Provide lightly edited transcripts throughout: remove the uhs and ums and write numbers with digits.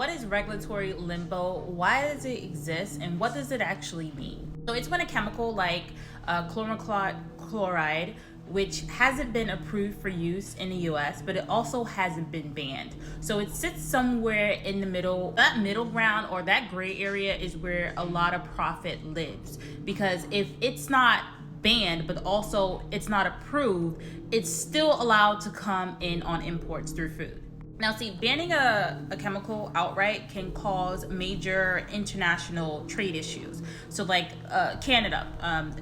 what is regulatory limbo? Why does it exist? And what does it actually mean? So it's when a chemical like chloride, which hasn't been approved for use in the US, but it also hasn't been banned. So it sits somewhere in the middle. That middle ground or that gray area is where a lot of profit lives. Because if it's not banned, but also it's not approved, it's still allowed to come in on imports through food. Now, see, banning a chemical outright can cause major international trade issues. So like Canada,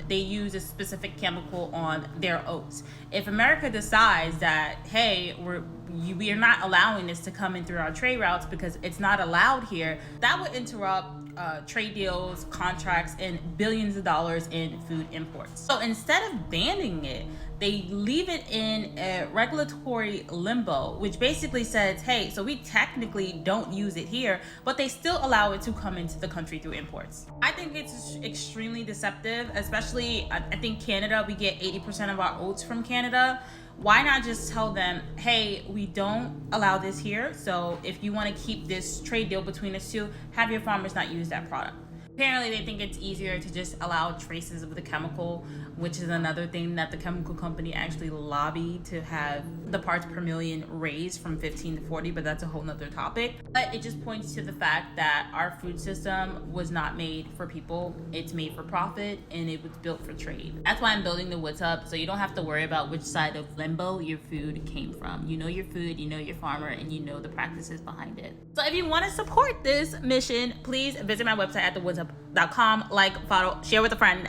they use a specific chemical on their oats. If America decides that, hey, we are not allowing this to come in through our trade routes because it's not allowed here, that would interrupt trade deals, contracts, and billions of dollars in food imports. So instead of banning it, they leave it in a regulatory limbo, which basically says, hey, so we technically don't use it here, but they still allow it to come into the country through imports. I think it's extremely deceptive, especially I think Canada, we get 80% of our oats from Canada. Why not just tell them, hey, we don't allow this here, so if you want to keep this trade deal between us two, have your farmers not use that product. Apparently they think it's easier to just allow traces of the chemical, which is another thing that the chemical company actually lobbied to have the parts per million raised from 15 to 40, but that's a whole nother topic. But it just points to the fact that our food system was not made for people. It's made for profit, and it was built for trade. That's why I'm building the What's Up, so you don't have to worry about which side of limbo your food came from. You know your food, you know your farmer, and you know the practices behind it. So if you want to support this mission, please visit my website at thewhatsup.com, like, follow, share with a friend.